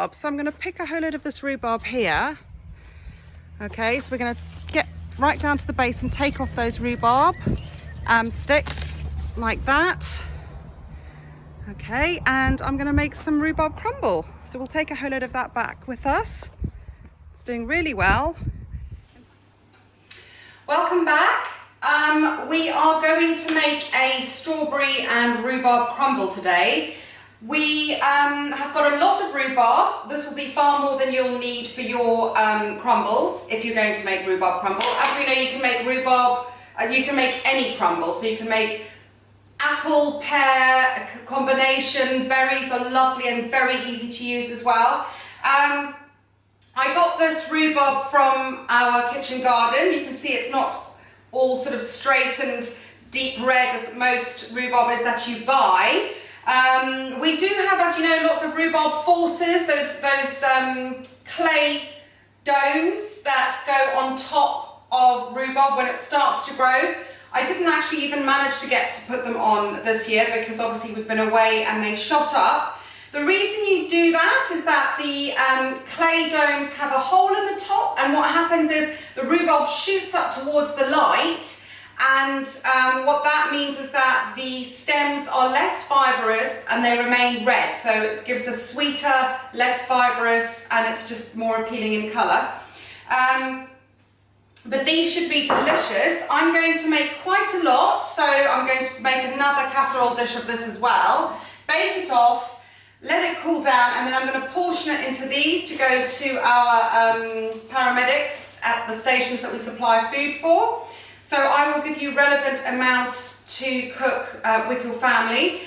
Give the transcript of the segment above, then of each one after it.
rhubarb. So I'm going to pick a whole load of this rhubarb here. Okay, so we're going to get right down to the base and take off those rhubarb sticks like that. Okay, and I'm going to make some rhubarb crumble. So we'll take a whole load of that back with us. It's doing really well. Welcome back. We are going to make a strawberry and rhubarb crumble today. We have got a lot of rhubarb. This will be far more than you'll need for your crumbles if you're going to make rhubarb crumble. As we know, you can make rhubarb, you can make any crumble. So you can make apple, pear, a combination. Berries are lovely and very easy to use as well. I got this rhubarb from our kitchen garden. You can see it's not all sort of straight and deep red as most rhubarb is that you buy. We do have, as you know, lots of rhubarb forces, those clay domes that go on top of rhubarb when it starts to grow. I didn't actually even manage to get to put them on this year because obviously we've been away and they shot up. The reason you do that is that the clay domes have a hole in the top, and what happens is the rhubarb shoots up towards the light, and what that means is that the stems are less fibrous and they remain red, so it gives a sweeter, less fibrous, and it's just more appealing in colour. But these should be delicious. I'm going to make quite a lot, so I'm going to make another casserole dish of this as well. Bake it off, let it cool down, and then I'm going to portion it into these to go to our paramedics at the stations that we supply food for. So I will give you relevant amounts to cook with your family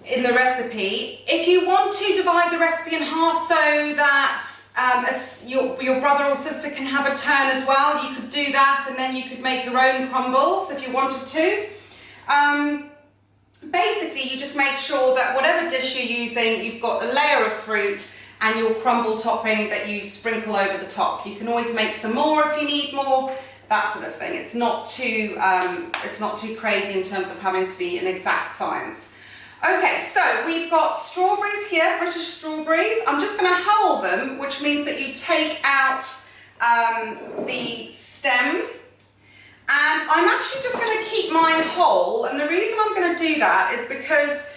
in the recipe. If you want to divide the recipe in half so that your brother or sister can have a turn as well, you could do that, and then you could make your own crumbles if you wanted to. Basically, you just make sure that whatever dish you're using, you've got a layer of fruit and your crumble topping that you sprinkle over the top. You can always make some more if you need more, that sort of thing. It's not too crazy in terms of having to be an exact science. Okay, so we've got strawberries here, British strawberries. I'm just going to hull them, which means that you take out the stem. And I'm actually just going to keep mine whole, and the reason I'm going to do that is because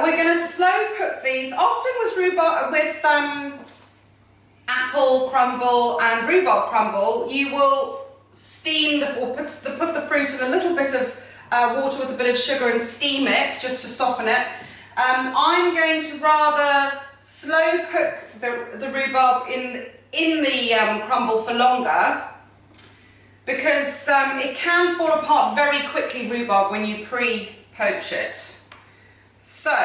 we're going to slow cook these. Often with rhubarb, with apple crumble and rhubarb crumble, you will steam or put the fruit in a little bit of water with a bit of sugar and steam it just to soften it. I'm going to rather slow cook the rhubarb in the crumble for longer, because it can fall apart very quickly, rhubarb, when you pre-poach it. So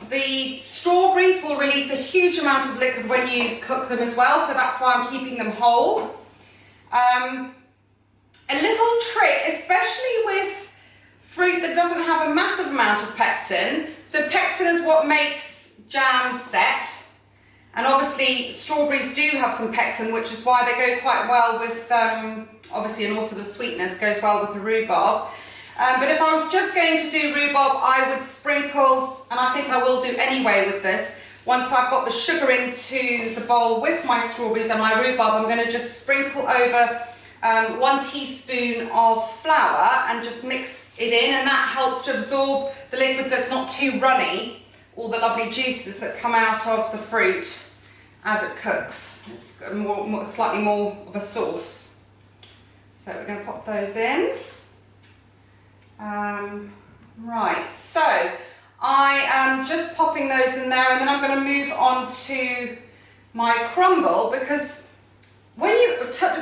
the strawberries will release a huge amount of liquid when you cook them as well, so that's why I'm keeping them whole. A little trick, especially with fruit that doesn't have a massive amount of pectin. So pectin is what makes jam set. And obviously strawberries do have some pectin, which is why they go quite well with, obviously, and also the sweetness goes well with the rhubarb. But if I was just going to do rhubarb, I would sprinkle, and I think I will do anyway with this, once I've got the sugar into the bowl with my strawberries and my rhubarb, I'm going to just sprinkle over 1 teaspoon of flour and just mix it in, and that helps to absorb the liquid so it's not too runny, all the lovely juices that come out of the fruit as it cooks. It's got slightly more of a sauce. So we're going to pop those in. Right, so I am just popping those in there, and then I'm going to move on to my crumble, because when you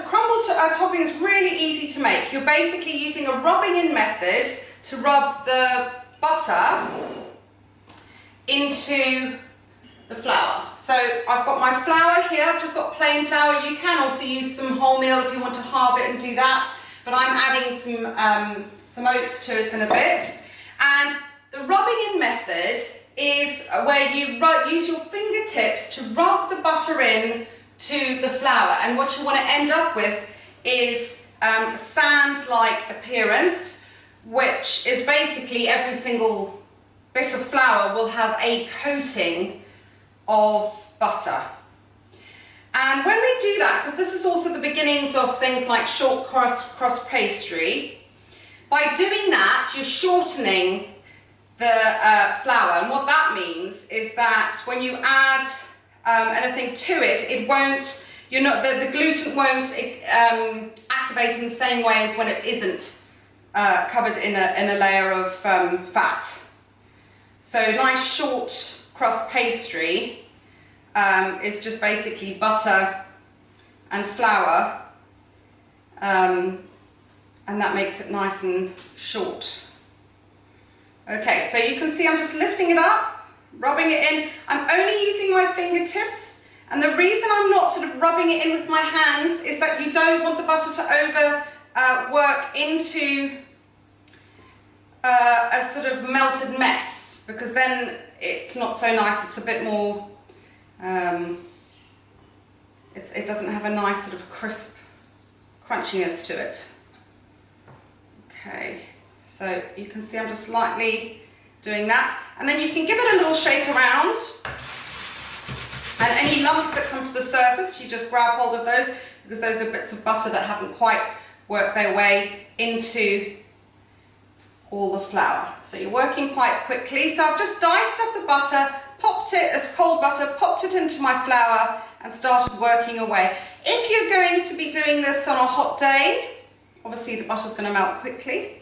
crumble topping is really easy to make. You're basically using a rubbing in method to rub the butter into the flour. So I've got my flour here, I've just got plain flour. You can also use some wholemeal if you want to halve it and do that, but I'm adding some oats to it in a bit. And the rubbing in method is where you use your fingertips to rub the butter in to the flour, and what you want to end up with is sand-like appearance, which is basically every single bit of flour will have a coating of butter. And when we do that, because this is also the beginnings of things like short crust pastry, by doing that you're shortening the flour, and what that means is that when you add anything to it, it won't, the gluten won't activate in the same way as when it isn't covered in a layer of fat. So nice short crust pastry is just basically butter and flour, and that makes it nice and short. Okay, so you can see I'm just lifting it up, rubbing it in. I'm only using my fingertips, and the reason I'm not sort of rubbing it in with my hands is that you don't want the butter to work into a sort of melted mess, because then it's not so nice. It's a bit more, it doesn't have a nice sort of crisp crunchiness to it. Okay. So you can see I'm just lightly doing that, and then you can give it a little shake around, and any lumps that come to the surface, you just grab hold of those, because those are bits of butter that haven't quite worked their way into all the flour. So you're working quite quickly. So I've just diced up the butter, popped it as cold butter, popped it into my flour and started working away. If you're going to be doing this on a hot day, obviously the butter's going to melt quickly.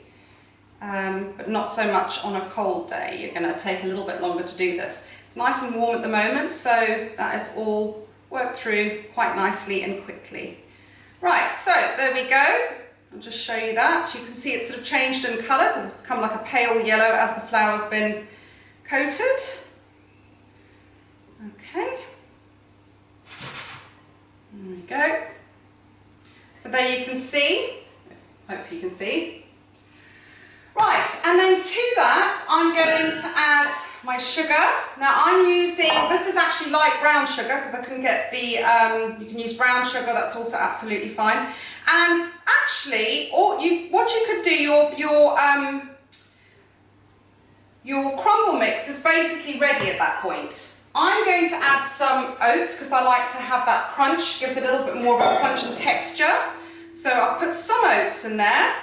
But not so much on a cold day. You're going to take a little bit longer to do this. It's nice and warm at the moment, so that is all worked through quite nicely and quickly. Right, so there we go. I'll just show you that. You can see it's sort of changed in colour because it's become like a pale yellow as the flour's been coated. Okay. There we go. So there you can see. Hopefully you can see. Right, and then to that I'm going to add my sugar. Now I'm using, this is actually light brown sugar because I couldn't get the, you can use brown sugar, that's also absolutely fine. And actually, what you could do, your crumble mix is basically ready at that point. I'm going to add some oats because I like to have that crunch, gives it a little bit more of a crunch and texture. So I'll put some oats in there.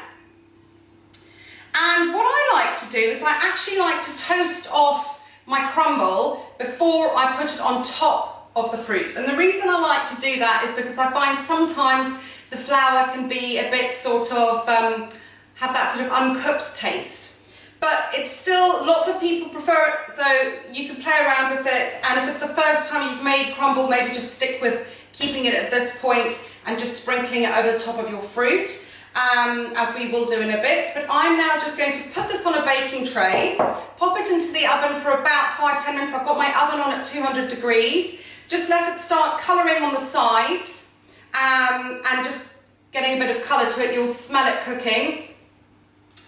And what I like to do is I actually like to toast off my crumble before I put it on top of the fruit. And the reason I like to do that is because I find sometimes the flour can be a bit sort of, have that sort of uncooked taste. But it's still, lots of people prefer it, so you can play around with it. And if it's the first time you've made crumble, maybe just stick with keeping it at this point and just sprinkling it over the top of your fruit. As we will do in a bit, but I'm now just going to put this on a baking tray, pop it into the oven for about 5-10 minutes. I've got my oven on at 200 degrees. Just let it start colouring on the sides and just getting a bit of colour to it. You'll smell it cooking.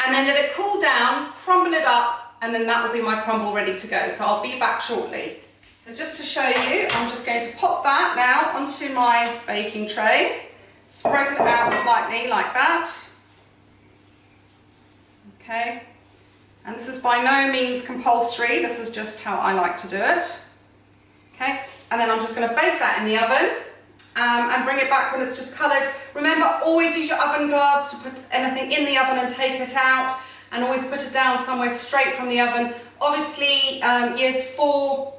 And then let it cool down, crumble it up, and then that will be my crumble ready to go. So I'll be back shortly. So just to show you, I'm just going to pop that now onto my baking tray. Spread it out slightly like that. Okay, and this is by no means compulsory, this is just how I like to do it. Okay, and then I'm just going to bake that in the oven and bring it back when it's just coloured. Remember, always use your oven gloves to put anything in the oven and take it out, and always put it down somewhere straight from the oven. Obviously, years 4,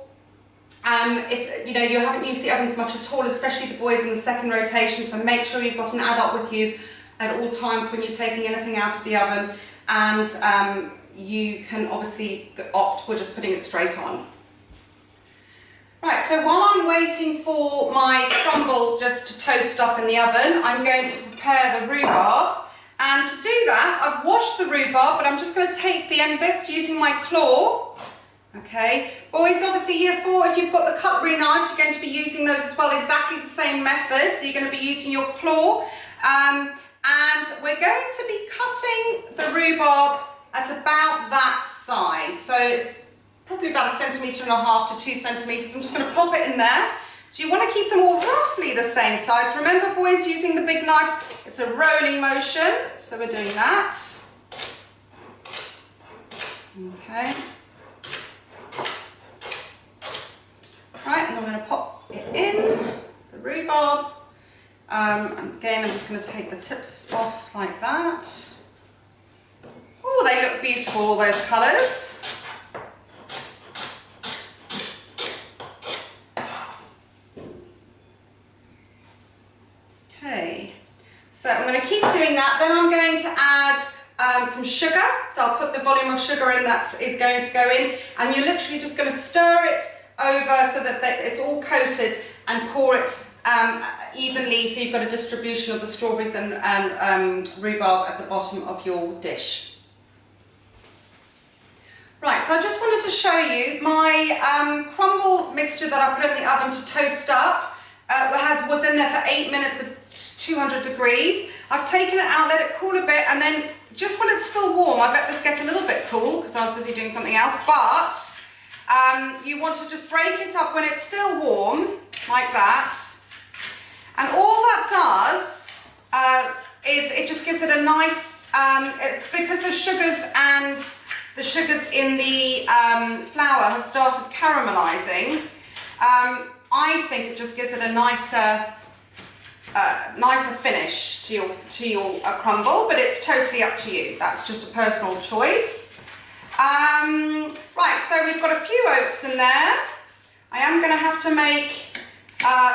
if you haven't used the ovens much at all, especially the boys in the second rotation, so make sure you've got an adult with you at all times when you're taking anything out of the oven, and you can obviously opt for just putting it straight on. Right, so while I'm waiting for my crumble just to toast up in the oven, I'm going to prepare the rhubarb. And to do that, I've washed the rhubarb, but I'm just going to take the end bits using my claw. Okay, boys, obviously year 4, if you've got the cutlery knives, you're going to be using those as well, exactly the same method. So you're going to be using your claw, and we're going to be cutting the rhubarb at about that size. So it's probably about 1.5 centimetres to 2 centimetres. I'm just going to pop it in there. So you want to keep them all roughly the same size. Remember, boys, using the big knife, it's a rolling motion. So we're doing that. Okay. Right, and I'm going to pop it in, the rhubarb. Again, I'm just going to take the tips off like that. Oh, they look beautiful, all those colours. Okay, so I'm going to keep doing that. Then I'm going to add some sugar. So I'll put the volume of sugar in that is going to go in, and you're literally just going to stir it over so that it's all coated, and pour it evenly so you've got a distribution of the strawberries and rhubarb at the bottom of your dish. Right, so I just wanted to show you my crumble mixture that I put in the oven to toast up. Was in there for 8 minutes at 200 degrees. I've taken it out, let it cool a bit, and then just when it's still warm, I've let this get a little bit cool because I was busy doing something else, but you want to just break it up when it's still warm, like that. And all that does is it just gives it a nice, because the sugars in the flour have started caramelizing, I think it just gives it a nicer finish to your crumble, but it's totally up to you. That's just a personal choice. Right, so we've got a few oats in there. I am going to have to make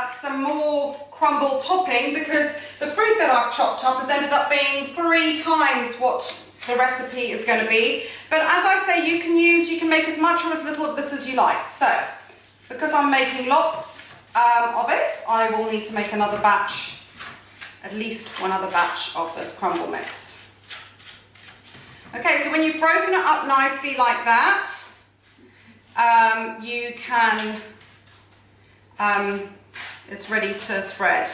some more crumble topping because the fruit that I've chopped up has ended up being 3 times what the recipe is going to be. But as I say, you can make as much or as little of this as you like. So, because I'm making lots of it, I will need to make another batch, at least one other batch of this crumble mix. Okay, so when you've broken it up nicely like that, you can, it's ready to spread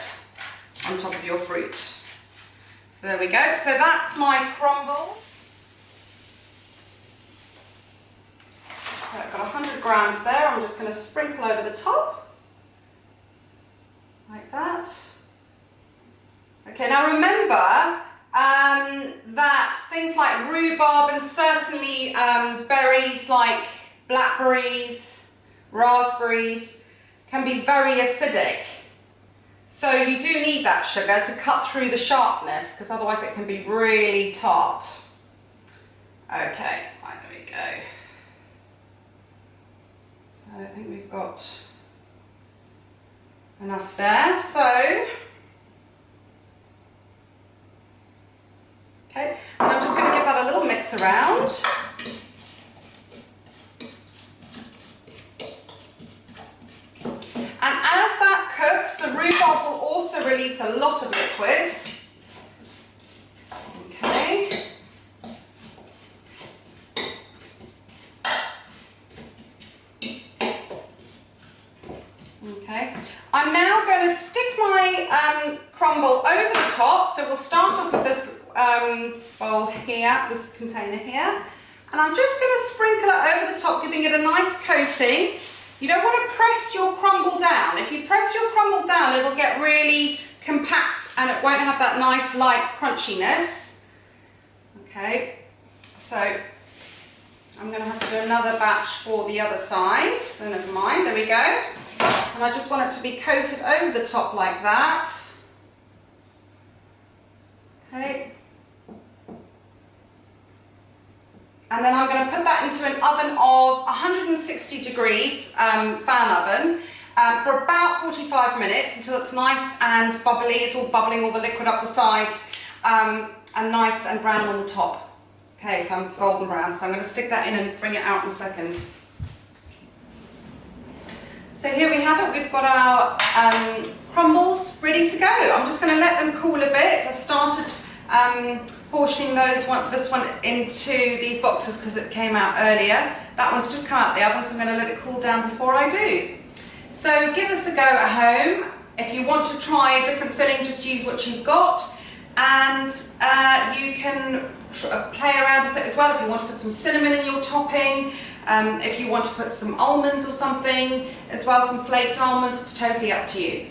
on top of your fruit. So there we go. So that's my crumble. So I've got 100 grams there. I'm just going to sprinkle over the top, like that. Okay, now remember that things like rhubarb and certainly berries like blackberries, raspberries can be very acidic. So you do need that sugar to cut through the sharpness because otherwise it can be really tart. Okay, right, there we go. So I think we've got enough there. So, okay, and I'm just going to give that a little mix around. And as that cooks, the rhubarb will also release a lot of liquid. Okay. Okay. I'm now going to stick my crumble over the top. So we'll start off with this bowl here, this container here. And I'm just going to sprinkle it over the top, giving it a nice coating. You don't want to press your crumble down. If you press your crumble down, it'll get really compact and it won't have that nice light crunchiness. Okay, so I'm going to have to do another batch for the other side. So never mind, there we go. And I just want it to be coated over the top like that. Okay. And then I'm going to put that into an oven of 160 degrees, fan oven, for about 45 minutes until it's nice and bubbly. It's all bubbling, all the liquid up the sides, and nice and brown on the top. Okay, so I'm golden brown. So I'm going to stick that in and bring it out in a second. So here we have it. We've got our crumbles ready to go. I'm just going to let them cool a bit. I've started portioning this one into these boxes because it came out earlier. That one's just come out of the oven, so I'm going to let it cool down before I do. So give this a go at home. If you want to try a different filling, just use what you've got, and you can play around with it as well. If you want to put some cinnamon in your topping, if you want to put some almonds or something as well, some flaked almonds, it's totally up to you.